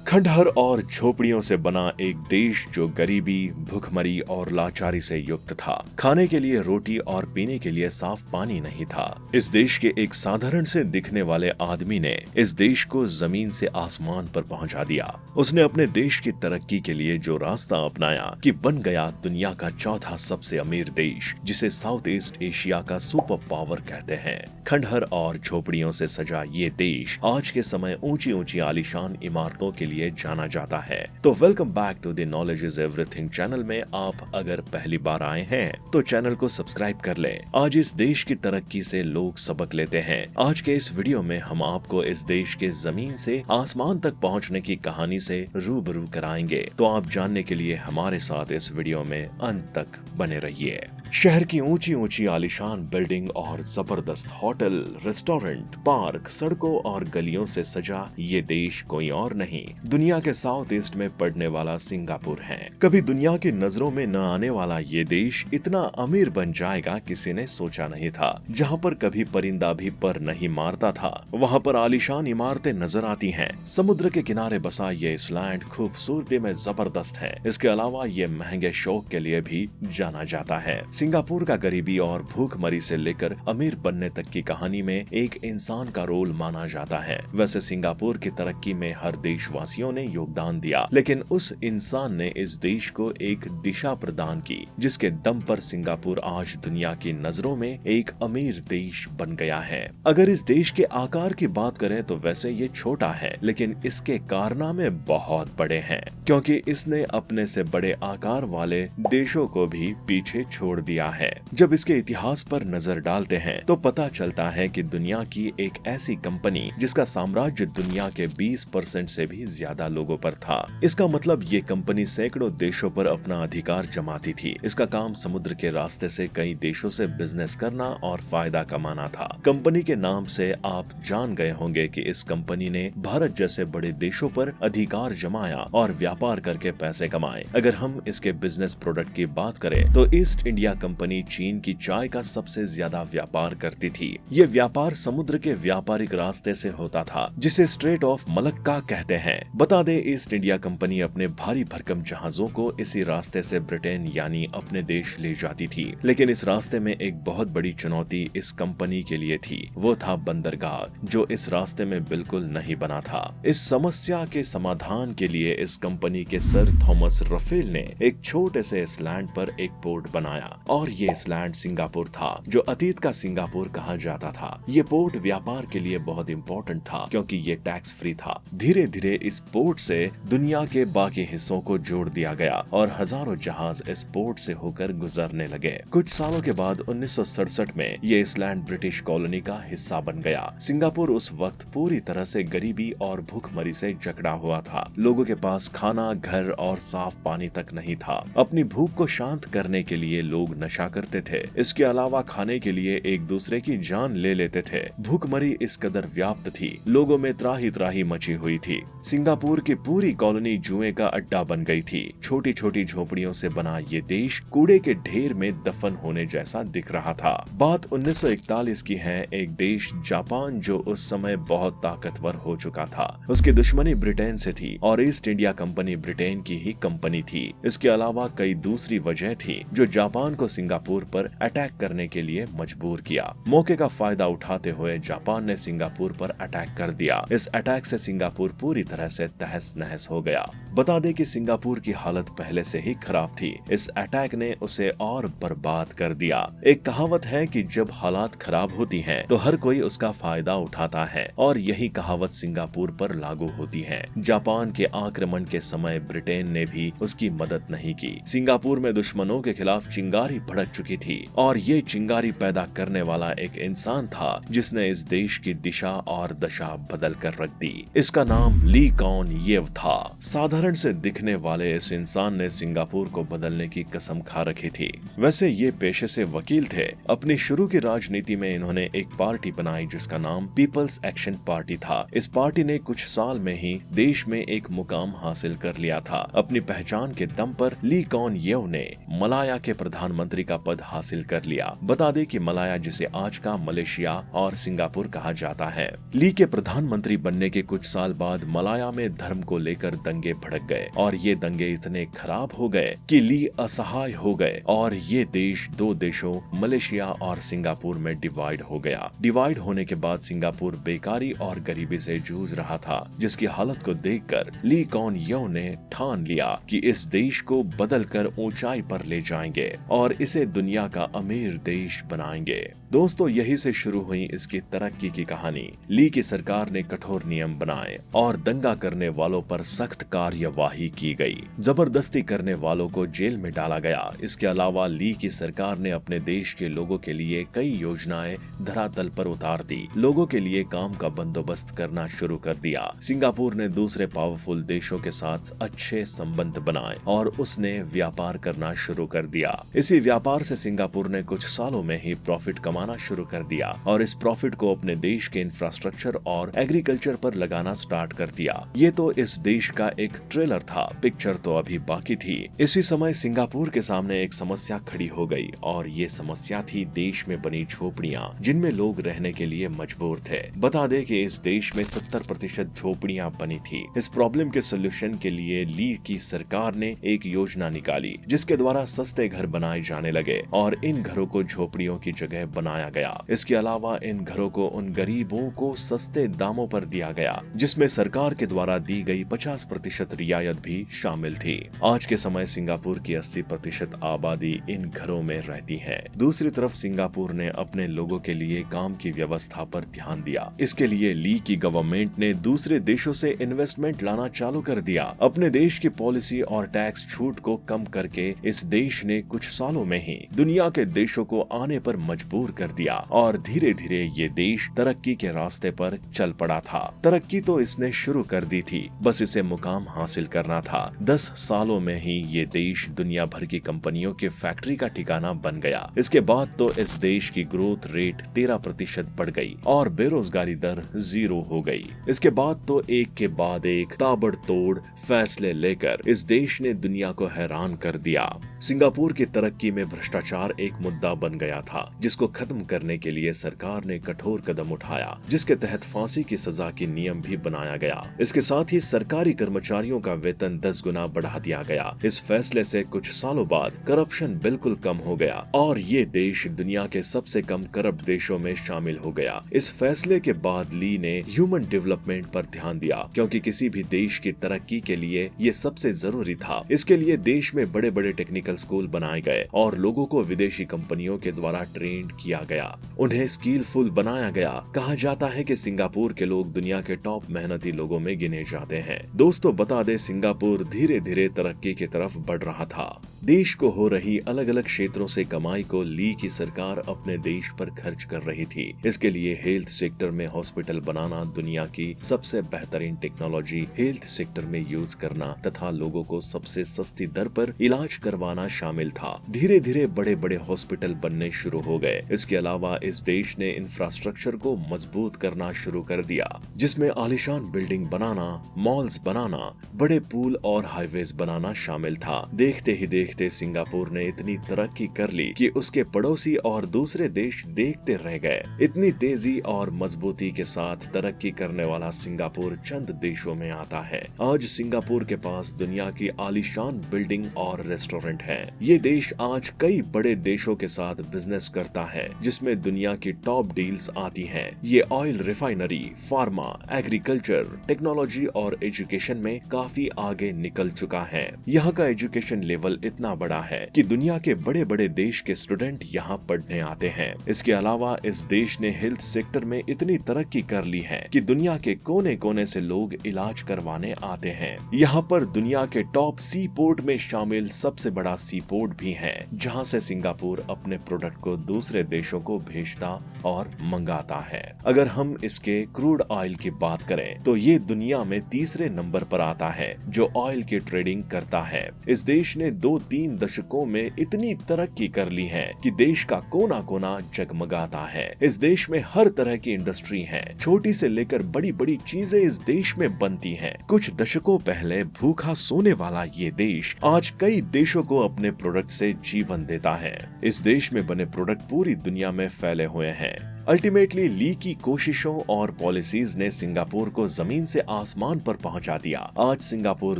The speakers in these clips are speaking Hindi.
खंडहर और झोपड़ियों से बना एक देश जो गरीबी, भूखमरी और लाचारी से युक्त था। खाने के लिए रोटी और पीने के लिए साफ पानी नहीं था। इस देश के एक साधारण से दिखने वाले आदमी ने इस देश को जमीन से आसमान पर पहुंचा दिया। उसने अपने देश की तरक्की के लिए जो रास्ता अपनाया कि बन गया दुनिया का चौथा सबसे अमीर देश, जिसे साउथ ईस्ट एशिया का सुपर पावर कहते हैं। खंडहर और झोपड़ियों से सजा ये देश आज के समय ऊंची ऊंची आलीशान इमारतों के लिए जाना जाता है। तो welcome back to the knowledge is everything channel में आप अगर पहली बार आए हैं तो चैनल को सब्सक्राइब कर लें। आज इस देश की तरक्की से लोग सबक लेते हैं। आज के इस वीडियो में हम आपको इस देश के जमीन से आसमान तक पहुंचने की कहानी से रूबरू कराएंगे। तो आप जानने के लिए हमारे साथ इस वीडियो में अंत तक बने रहिए। शहर की ऊंची ऊंची आलीशान बिल्डिंग और जबरदस्त होटल, रेस्टोरेंट, पार्क, सड़कों और गलियों से सजा ये देश कोई और नहीं, दुनिया के साउथ ईस्ट में पड़ने वाला सिंगापुर है। कभी दुनिया की नजरों में न आने वाला ये देश इतना अमीर बन जाएगा किसी ने सोचा नहीं था। जहाँ पर कभी परिंदा भी पर नहीं मारता था, वहाँ पर आलीशान इमारतें नजर आती हैं। समुद्र के किनारे बसा ये आइलैंड खूबसूरती में जबरदस्त है। इसके अलावा ये महंगे शौक के लिए भी जाना जाता है। सिंगापुर का गरीबी और भूखमरी से लेकर अमीर बनने तक की कहानी में एक इंसान का रोल माना जाता है। वैसे सिंगापुर की तरक्की में हर देशवासियों ने योगदान दिया, लेकिन उस इंसान ने इस देश को एक दिशा प्रदान की, जिसके दम पर सिंगापुर आज दुनिया की नजरों में एक अमीर देश बन गया है। अगर इस देश के आकार की बात करें तो वैसे ये छोटा है, लेकिन इसके कारनामे बहुत बड़े हैं, क्योंकि इसने अपने से बड़े आकार वाले देशों को भी पीछे छोड़ दिया है। जब इसके इतिहास पर नजर डालते हैं तो पता चलता है कि दुनिया की एक ऐसी कंपनी जिसका साम्राज्य दुनिया के 20% से भी ज्यादा लोगों पर था। इसका मतलब ये कंपनी सैकड़ों देशों पर अपना अधिकार जमाती थी। इसका काम समुद्र के रास्ते से कई देशों से बिजनेस करना और फायदा कमाना था। कंपनी के नाम से आप जान गए होंगे कि इस कंपनी ने भारत जैसे बड़े देशों पर अधिकार जमाया और व्यापार करके पैसे कमाए। अगर हम इसके बिजनेस प्रोडक्ट की बात करें तो ईस्ट इंडिया कंपनी चीन की चाय का सबसे ज्यादा व्यापार करती थी। ये व्यापार समुद्र के व्यापारिक रास्ते से होता था, जिसे स्ट्रेट ऑफ मलक्का कहते हैं। बता दें, ईस्ट इंडिया कंपनी अपने भारी भरकम जहाजों को इसी रास्ते से ब्रिटेन यानी अपने देश ले जाती थी। लेकिन इस रास्ते में एक बहुत बड़ी चुनौती इस कंपनी के लिए थी। वो था बंदरगाह, जो इस रास्ते में बिल्कुल नहीं बना था। इस समस्या के समाधान के लिए इस कंपनी के सर थॉमस रफेल ने एक छोटे से आइलैंड पर एक पोर्ट बनाया, और ये आइलैंड सिंगापुर था, जो अतीत का सिंगापुर कहा जाता था। ये पोर्ट व्यापार के लिए बहुत इम्पोर्टेंट था, क्योंकि ये टैक्स फ्री था। धीरे धीरे इस पोर्ट से दुनिया के बाकी हिस्सों को जोड़ दिया गया और हजारों जहाज इस पोर्ट से होकर गुजरने लगे। कुछ सालों के बाद 1967 में ये आइलैंड ब्रिटिश कॉलोनी का हिस्सा बन गया। सिंगापुर उस वक्त पूरी तरह से गरीबी और भूखमरी से जकड़ा हुआ था। लोगों के पास खाना, घर और साफ पानी तक नहीं था। अपनी भूख को शांत करने के लिए लोग नशा करते थे। इसके अलावा खाने के लिए एक दूसरे की जान ले लेते थे। भूखमरी इस कदर व्याप्त थी, लोगों में त्राही त्राही मची हुई थी। सिंगापुर की पूरी कॉलोनी जुए का अड्डा बन गई थी। छोटी छोटी झोपड़ियों से बना ये देश कूड़े के ढेर में दफन होने जैसा दिख रहा था। बात 1941 की है। एक देश जापान, जो उस समय बहुत ताकतवर हो चुका था, उसकी दुश्मनी ब्रिटेन से थी और ईस्ट इंडिया कंपनी ब्रिटेन की ही कंपनी थी। इसके अलावा कई दूसरी वजह थी जो जापान को सिंगापुर पर अटैक करने के लिए मजबूर किया। मौके का फायदा उठाते हुए जापान ने सिंगापुर पर अटैक कर दिया। इस अटैक से सिंगापुर पूरी तरह से तहस नहस हो गया। बता दें कि सिंगापुर की हालत पहले से ही खराब थी। इस अटैक ने उसे और बर्बाद कर दिया। एक कहावत है कि जब हालात खराब होती हैं तो हर कोई उसका फायदा उठाता है, और यही कहावत सिंगापुर पर लागू होती है। जापान के आक्रमण के समय ब्रिटेन ने भी उसकी मदद नहीं की। सिंगापुर में दुश्मनों के खिलाफ चिंगारी भड़क चुकी थी, और ये चिंगारी पैदा करने वाला एक इंसान था जिसने इस देश की दिशा और दशा बदल कर रख दी। इसका नाम ली कुआन येव था। साधारण साधारण से दिखने वाले इस इंसान ने सिंगापुर को बदलने की कसम खा रखी थी। वैसे ये पेशे से वकील थे। अपनी शुरू की राजनीति में इन्होंने एक पार्टी बनाई जिसका नाम पीपल्स एक्शन पार्टी था। इस पार्टी ने कुछ साल में ही देश में एक मुकाम हासिल कर लिया था। अपनी पहचान के दम पर ली कुआन येव ने मलाया के प्रधानमंत्री का पद हासिल कर लिया। बता दें कि मलाया, जिसे आज का मलेशिया और सिंगापुर कहा जाता है, ली के प्रधानमंत्री बनने के कुछ साल बाद मलाया में धर्म को लेकर दंगे भड़क गए और ये दंगे इतने खराब हो गए कि ली असहाय हो गए और ये देश दो देशों मलेशिया और सिंगापुर में डिवाइड हो गया। डिवाइड होने के बाद सिंगापुर बेकारी और गरीबी से जूझ रहा था, जिसकी हालत को देखकर ली कुआन येव ने ठान लिया कि इस देश को बदलकर ऊंचाई पर ले जाएंगे और इसे दुनिया का अमीर देश बनाएंगे। दोस्तों, यही से शुरू हुई इसकी तरक्की की कहानी। ली की सरकार ने कठोर नियम बनाए और दंगा करने वालों पर सख्त कार्यवाही की गई। जबरदस्ती करने वालों को जेल में डाला गया। इसके अलावा ली की सरकार ने अपने देश के लोगों के लिए कई योजनाएं धरातल पर उतार दी। लोगों के लिए काम का बंदोबस्त करना शुरू कर दिया। सिंगापुर ने दूसरे पावरफुल देशों के साथ अच्छे संबंध बनाए और उसने व्यापार करना शुरू कर दिया। इसी व्यापार से सिंगापुर ने कुछ सालों में ही प्रॉफिट कमाना शुरू कर दिया और इस प्रॉफिट को अपने देश के इंफ्रास्ट्रक्चर और एग्रीकल्चर पर लगाना स्टार्ट कर दिया। ये तो इस देश का एक ट्रेलर था, पिक्चर तो अभी बाकी थी। इसी समय सिंगापुर के सामने एक समस्या खड़ी हो गई और ये समस्या थी देश में बनी झोपड़ियां, जिनमें लोग रहने के लिए मजबूर थे। बता दें कि इस देश में 70% झोपड़ियां बनी थी। इस प्रॉब्लम के सोल्यूशन के लिए ली की सरकार ने एक योजना निकाली जिसके द्वारा सस्ते घर बनाए जाने लगे और इन घरों को झोपड़ियों की जगह बनाया गया। इसके अलावा इन घरों को उन गरीबों को सस्ते दामों पर दिया गया, जिसमें सरकार के द्वारा दी गई 50% रियायत भी शामिल थी। आज के समय सिंगापुर की 80% आबादी इन घरों में रहती है। दूसरी तरफ सिंगापुर ने अपने लोगों के लिए काम की व्यवस्था पर ध्यान दिया। इसके लिए ली की गवर्नमेंट ने दूसरे देशों से इन्वेस्टमेंट लाना चालू कर दिया। अपने देश की पॉलिसी और टैक्स छूट को कम करके इस देश ने कुछ सालों में ही दुनिया के देशों को आने पर मजबूर कर दिया और धीरे धीरे ये देश तरक्की के रास्ते पर चल पड़ा था। तरक्की तो इसने शुरू कर दी थी, बस इसे मुकाम हासिल करना था। 10 सालों में ही ये देश दुनिया भर की कंपनियों के फैक्ट्री का ठिकाना बन गया। इसके बाद तो इस देश की ग्रोथ रेट 13% बढ़ गई और बेरोजगारी दर 0 हो गई। इसके बाद तो एक के बाद एक ताबड़तोड़ फैसले लेकर इस देश ने दुनिया को हैरान कर दिया। सिंगापुर की तरक्की में भ्रष्टाचार एक मुद्दा बन गया था, जिसको खत्म करने के लिए सरकार ने कठोर कदम उठाया, जिसके तहत फांसी की सजा की नियम भी बनाया गया। इसके साथ ही सरकारी कर्मचारियों का वेतन 10 गुना बढ़ा दिया गया। इस फैसले से कुछ सालों बाद करप्शन बिल्कुल कम हो गया और ये देश दुनिया के सबसे कम करप्ट देशों में शामिल हो गया। इस फैसले के बाद ली ने ह्यूमन डेवलपमेंट पर ध्यान दिया, क्योंकि किसी भी देश की तरक्की के लिए ये सबसे जरूरी था। इसके लिए देश में बड़े बड़े टेक्निकल स्कूल बनाए गए और लोगों को विदेशी कंपनियों के द्वारा ट्रेंड किया गया, उन्हें स्किलफुल बनाया गया। कहा जाता है कि सिंगापुर के लोग दुनिया के टॉप मेहनती लोगों में गिने जाते हैं। दोस्तों, बता दें, सिंगापुर धीरे धीरे तरक्की की तरफ बढ़ रहा था। देश को हो रही अलग अलग क्षेत्रों से कमाई को ली की सरकार अपने देश पर खर्च कर रही थी। इसके लिए हेल्थ सेक्टर में हॉस्पिटल बनाना, दुनिया की सबसे बेहतरीन टेक्नोलॉजी हेल्थ सेक्टर में यूज करना तथा लोगों को सबसे सस्ती दर पर इलाज करवाना शामिल था। धीरे धीरे बड़े बड़े हॉस्पिटल बनने शुरू हो गए। इसके अलावा इस देश ने इंफ्रास्ट्रक्चर को मजबूत करना शुरू कर दिया, जिसमें आलीशान बिल्डिंग बनाना, मॉल्स बनाना, बड़े पुल और हाईवेज बनाना शामिल था। देखते ही देखते सिंगापुर ने इतनी तरक्की कर ली कि उसके पड़ोसी और दूसरे देश देखते रह गए। इतनी तेजी और मजबूती के साथ तरक्की करने वाला सिंगापुर चंद देशों में आता है। आज सिंगापुर के पास दुनिया की आलीशान बिल्डिंग और रेस्टोरेंट है। ये देश आज कई बड़े देशों के साथ बिजनेस करता है, जिसमें दुनिया की टॉप डील्स आती हैं। ये oil refinery, pharma, agriculture, technology और एजुकेशन में काफी आगे निकल चुका है। यहाँ का एजुकेशन लेवल इतना बड़ा है कि दुनिया के बड़े बड़े देश के स्टूडेंट यहाँ पढ़ने आते हैं। इसके अलावा इस देश ने हेल्थ सेक्टर में इतनी तरक्की कर ली है कि दुनिया के कोने कोने से लोग इलाज करवाने आते हैं। यहाँ पर दुनिया के टॉप सी पोर्ट में शामिल सबसे बड़ा सी पोर्ट भी है, जहाँ से सिंगापुर अपने प्रोडक्ट को दूसरे देशों को भेजता और मंगाता है। अगर हम इसके क्रूड ऑयल की बात करें तो ये दुनिया में तीसरे नंबर पर आता है जो ऑयल की ट्रेडिंग करता है। इस देश ने 2-3 दशकों में इतनी तरक्की कर ली है कि देश का कोना कोना जगमगाता है। इस देश में हर तरह की इंडस्ट्री है, छोटी से लेकर बड़ी बड़ी चीजें इस देश में बनती हैं। कुछ दशकों पहले भूखा सोने वाला ये देश आज कई देशों को अपने प्रोडक्ट से जीवन देता है। इस देश में बने प्रोडक्ट पूरी दुनिया में फैले हुए हैं। अल्टीमेटली ली की कोशिशों और पॉलिसीज ने सिंगापुर को जमीन से आसमान पर पहुंचा दिया। आज सिंगापुर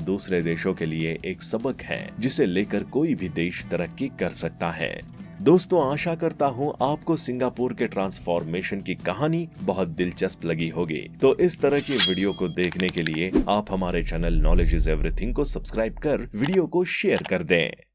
दूसरे देशों के लिए एक सबक है जिसे लेकर कोई भी देश तरक्की कर सकता है। दोस्तों, आशा करता हूँ आपको सिंगापुर के ट्रांसफॉर्मेशन की कहानी बहुत दिलचस्प लगी होगी। तो इस तरह की वीडियो को देखने के लिए आप हमारे चैनल नॉलेज इज एवरीथिंग को सब्सक्राइब कर वीडियो को शेयर कर दें।